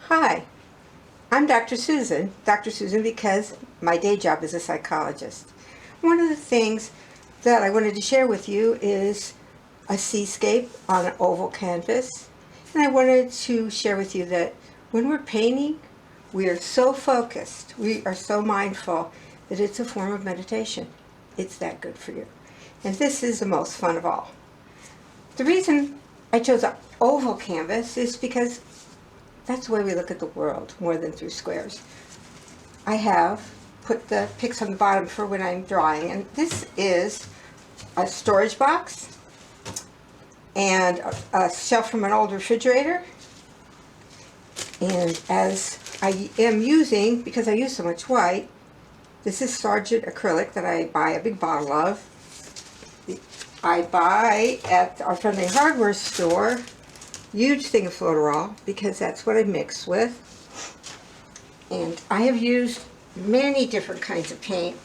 Hi, I'm Dr. Susan because my day job is a psychologist. One of the things that I wanted to share with you is a seascape on an oval canvas. And I wanted to share with you that when we're painting, we are so focused, we are so mindful that it's a form of meditation. It's that good for you. And this is the most fun of all. The reason I chose an oval canvas is because that's the way we look at the world, more than through squares. I have put the picks on the bottom for when I'm drawing, and this is a storage box and a shelf from an old refrigerator. And as I am using, because I use so much white, this is Sargent acrylic that I buy a big bottle of. I buy at our friendly hardware store huge thing of Floeterol because that's what I mix with. And I have used many different kinds of paint.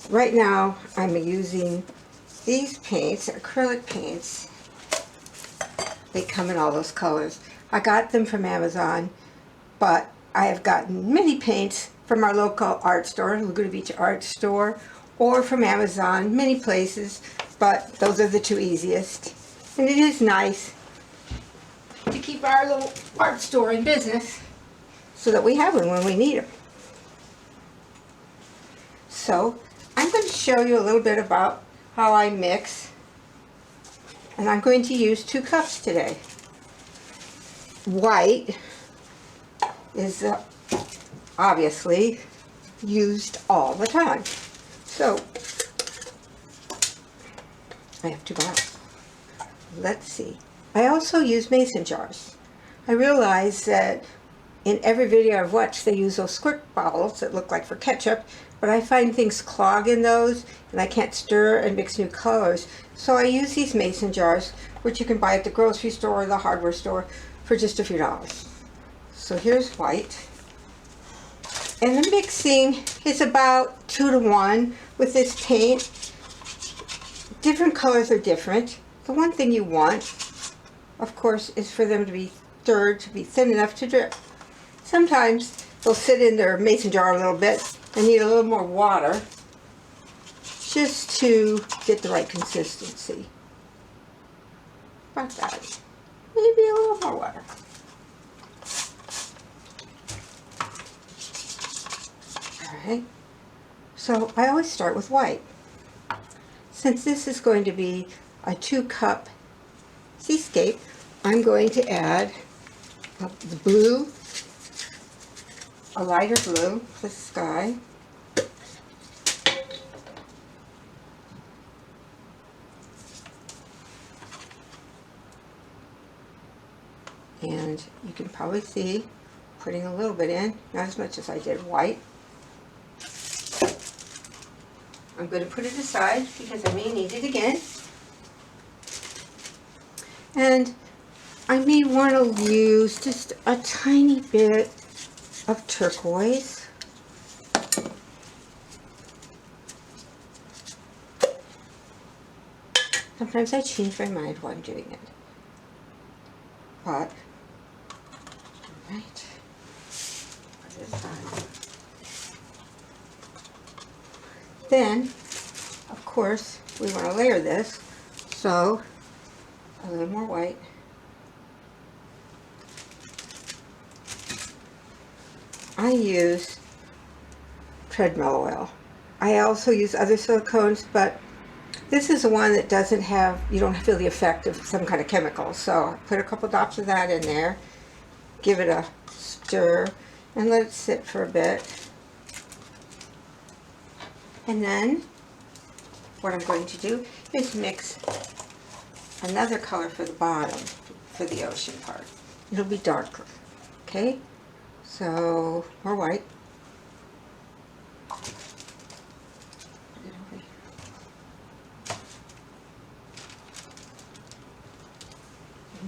Right now I'm using these paints, acrylic paints. They come in all those colors. I got them from Amazon, but I have gotten many paints from our local art store, Laguna Beach Art Store, or from Amazon, many places, but those are the two easiest. And it is nice to keep our little art store in business so that we have them when we need them. So I'm going to show you a little bit about how I mix, and I'm going to use 2 cups today. White is obviously used all the time, so I have 2 bottles. Let's see. I also use mason jars. I realize that in every video I've watched they use those squirt bottles that look like for ketchup, but I find things clog in those and I can't stir and mix new colors. So I use these mason jars, which you can buy at the grocery store or the hardware store for just a few dollars. So here's white. And the mixing is about 2 to 1 with this paint. Different colors are different. The one thing you want, of course, is for them to be stirred, to be thin enough to drip. Sometimes they'll sit in their mason jar a little bit and need a little more water just to get the right consistency. About that. Maybe a little more water. Alright, so I always start with white. Since this is going to be a 2-cup seascape, I'm going to add the blue, a lighter blue for the sky, and you can probably see putting a little bit in, not as much as I did white. I'm going to put it aside because I may need it again. And I may want to use just a tiny bit of turquoise. Sometimes I change my mind while I'm doing it. But, alright, put it aside. Then, of course, we want to layer this, so a little more white. I use treadmill oil. I also use other silicones, but this is the one that doesn't have, you don't feel the effect of some kind of chemical. So I put a couple drops of that in there, give it a stir, and let it sit for a bit. And then what I'm going to do is mix another color for the bottom, for the ocean part. It'll be darker, okay? So, more white.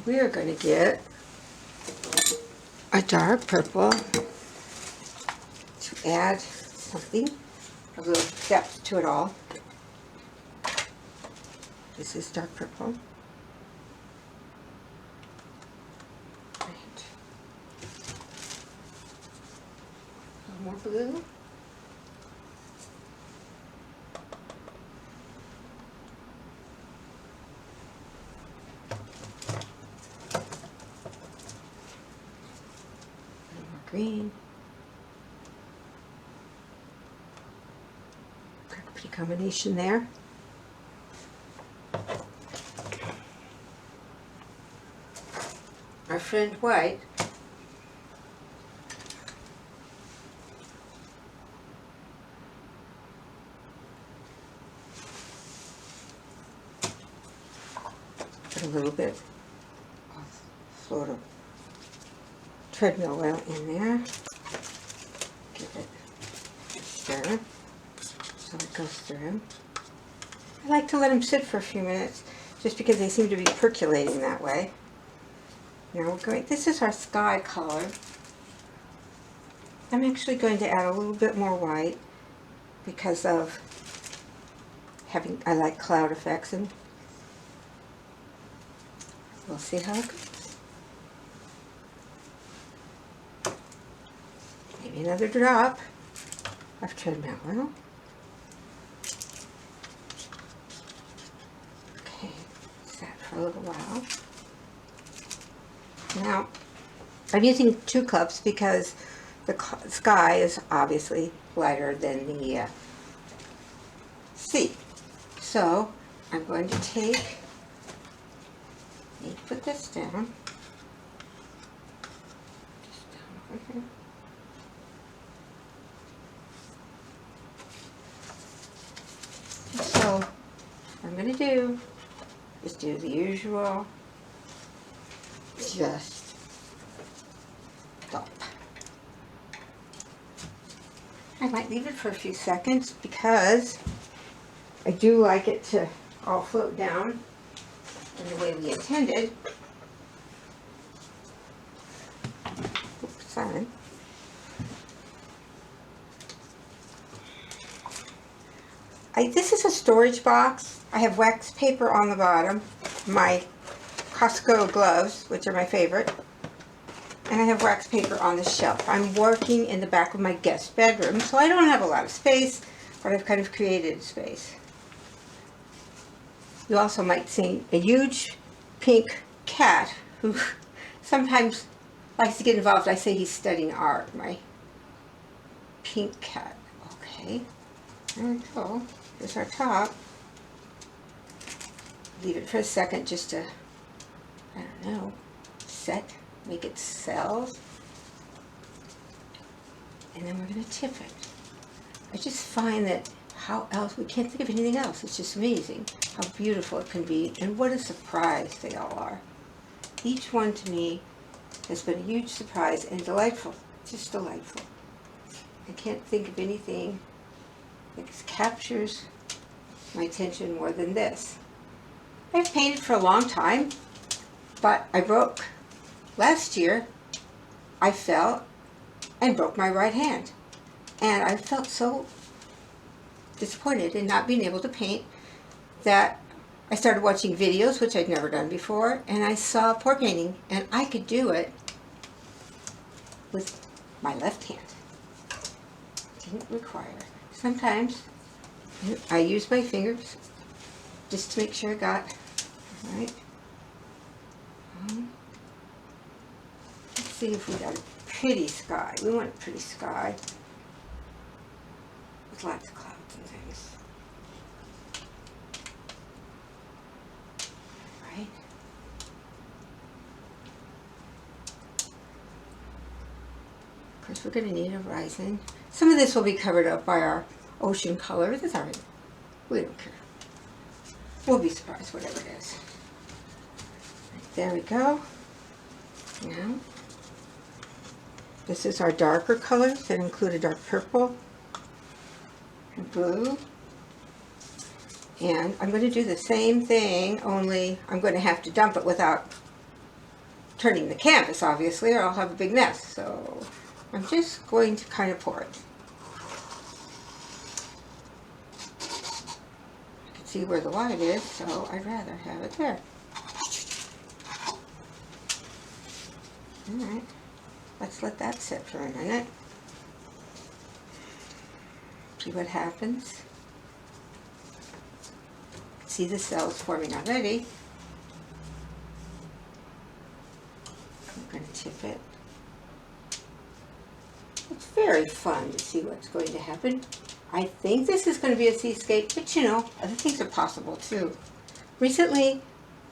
We are going to get a dark purple to add something, a little depth to it all. This is dark purple. Right. more blue. Green. Pretty combination there. Our friend white. Put a little bit of Florida treadmill oil in there. Give it a stir so it goes through. I like to let them sit for a few minutes just because they seem to be percolating that way. Now we're going, this is our sky color. I'm actually going to add a little bit more white because of having, I like cloud effects, and we'll see how it goes. Maybe another drop of treadmill oil. Okay, set for a little while. Now, I'm using 2 cups because the sky is obviously lighter than the sea. So, I'm going to take, put this down. Just down over here. So, what I'm going to do is do the usual, just dump. I might leave it for a few seconds because I do like it to all float down in the way we intended. Oops, sorry. This is a storage box. I have wax paper on the bottom, my Costco gloves, which are my favorite, and I have wax paper on the shelf. I'm working in the back of my guest bedroom, so I don't have a lot of space, but I've kind of created space. You also might see a huge pink cat who sometimes likes to get involved. I say he's studying art, my pink cat. Okay, there we go. Here's our top. Leave it for a second just to, I don't know, set, make it cells. And then we're going to tip it. I just find that how else, we can't think of anything else. It's just amazing how beautiful it can be, and what a surprise they all are. Each one to me has been a huge surprise and delightful, just delightful. I can't think of anything that captures my attention more than this. I've painted for a long time, but I broke, last year, I fell and broke my right hand. And I felt so disappointed in not being able to paint that I started watching videos, which I'd never done before, and I saw pour painting, and I could do it with my left hand. Didn't require. Sometimes I use my fingers just to make sure I got right. Let's see if we got a pretty sky. We want a pretty sky with lots of clouds and things. Right? Of course, we're going to need a horizon. Some of this will be covered up by our ocean color. That's all right. We don't care. We'll be surprised, whatever it is. Right, there we go. Now, this is our darker colors that include a dark purple and blue. And I'm going to do the same thing, only I'm going to have to dump it without turning the canvas, obviously, or I'll have a big mess. So I'm just going to kind of pour it. I can see where the light is, so I'd rather have it there. Alright, let's let that sit for a minute. See what happens. See the cells forming already. I'm going to tip it. It's very fun to see what's going to happen. I think this is going to be a seascape, but you know, other things are possible too. Recently,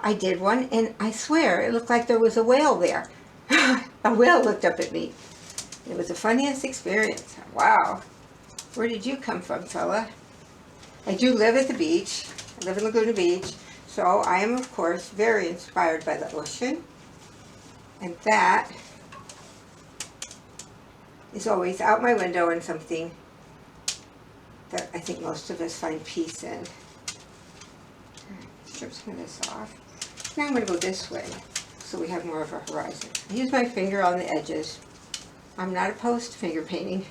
I did one, and I swear it looked like there was a whale there. A whale looked up at me. It was the funniest experience. Wow. Where did you come from, fella? I do live at the beach. I live in Laguna Beach, so I am, of course, very inspired by the ocean. And that is always out my window and something that I think most of us find peace in. Strip some of this off. Now I'm going to go this way so we have more of a horizon. I use my finger on the edges. I'm not opposed to finger painting.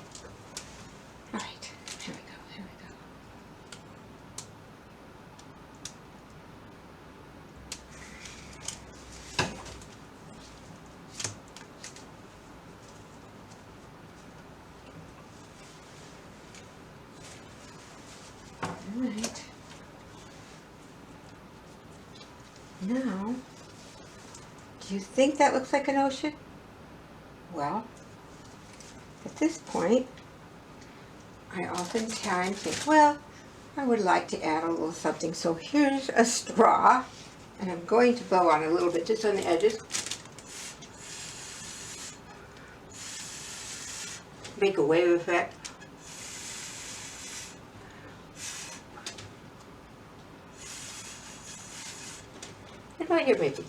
All right, here we go, here we go. All right. Now, do you think that looks like an ocean? Well, at this point, I oftentimes think, well, I would like to add a little something. So here's a straw, and I'm going to blow on a little bit just on the edges. Make a wave effect. And right here, maybe.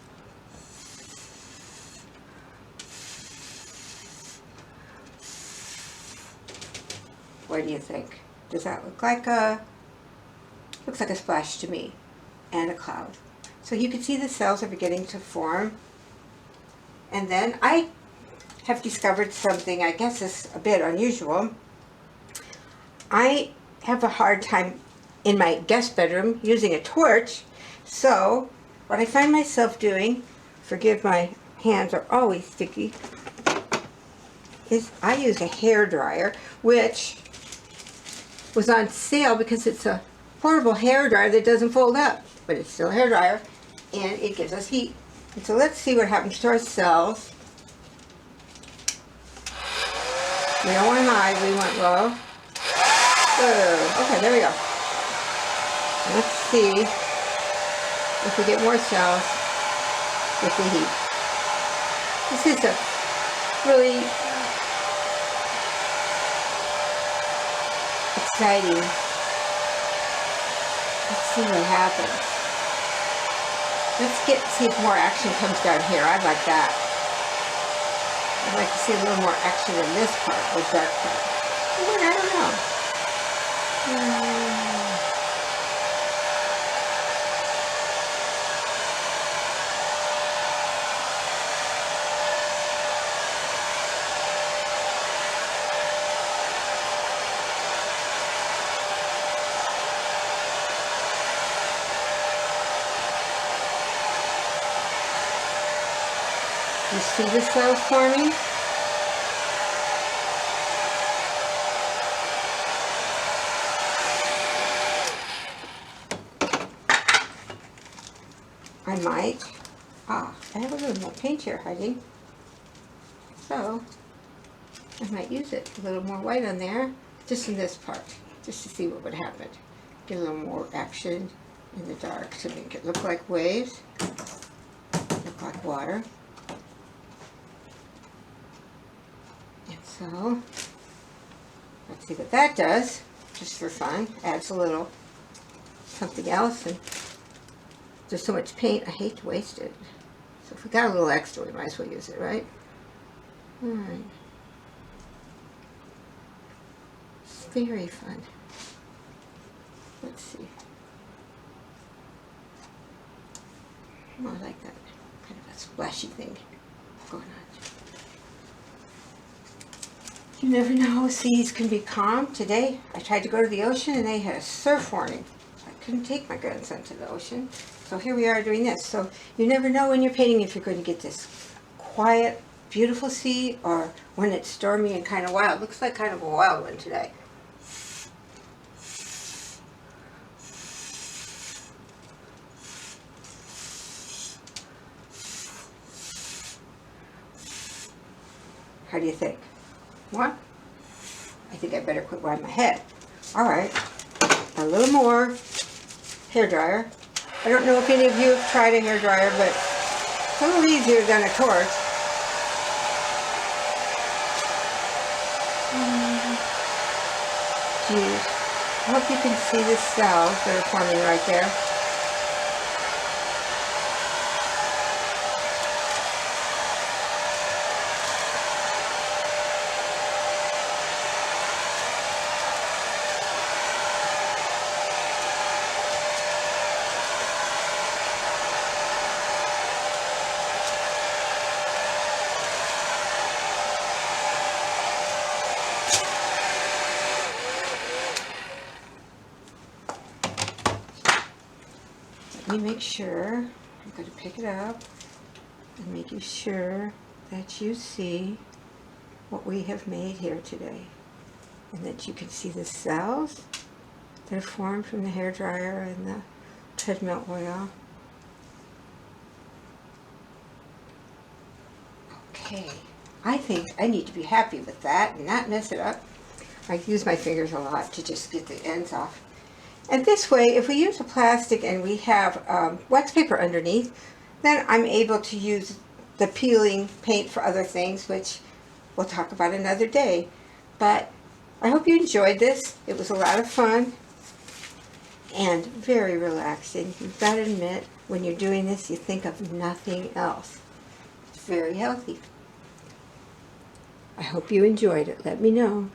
What do you think? Does that look like looks like a splash to me, and a cloud. So you can see the cells are beginning to form. And then I have discovered something, I guess is a bit unusual. I have a hard time in my guest bedroom using a torch, so what I find myself doing, forgive my hands are always sticky, is I use a hairdryer, which was on sale because it's a portable hairdryer that doesn't fold up, but it's still a hairdryer, and it gives us heat. And so let's see what happens to our cells. We don't want high, we want low. Okay, there we go. Let's see if we get more cells with the heat. This is a really exciting. Let's see what happens. Let's see if more action comes down here. I'd like that. I'd like to see a little more action in this part, the dark part. But I don't know. You see the cells forming? I might. I have a little more paint here hiding. So, I might use it. A little more white on there, just in this part, just to see what would happen. Get a little more action in the dark to make it look like waves, look like water. So, let's see what that does, just for fun. Adds a little something else, and there's so much paint, I hate to waste it. So if we got a little extra, we might as well use it, right? Alright. It's very fun. Let's see. Oh, I like that kind of a splashy thing going on. You never know, seas can be calm. Today, I tried to go to the ocean and they had a surf warning. So I couldn't take my grandson to the ocean. So here we are doing this. So you never know when you're painting if you're going to get this quiet, beautiful sea or when it's stormy and kind of wild. Looks like kind of a wild one today. do you think? What? I think I better quit wiping my head. All right, a little more hairdryer. I don't know if any of you have tried a hairdryer, but it's a little easier than a torch. Geez, I hope you can see the cells that are forming right there. Let me make sure, I'm going to pick it up and making sure that you see what we have made here today, and that you can see the cells that are formed from the hairdryer and the treadmill oil. Okay, I think I need to be happy with that and not mess it up. I use my fingers a lot to just get the ends off. And this way, if we use a plastic and we have wax paper underneath, then I'm able to use the peeling paint for other things, which we'll talk about another day. But I hope you enjoyed this. It was a lot of fun and very relaxing. You've got to admit, when you're doing this, you think of nothing else. It's very healthy. I hope you enjoyed it. Let me know.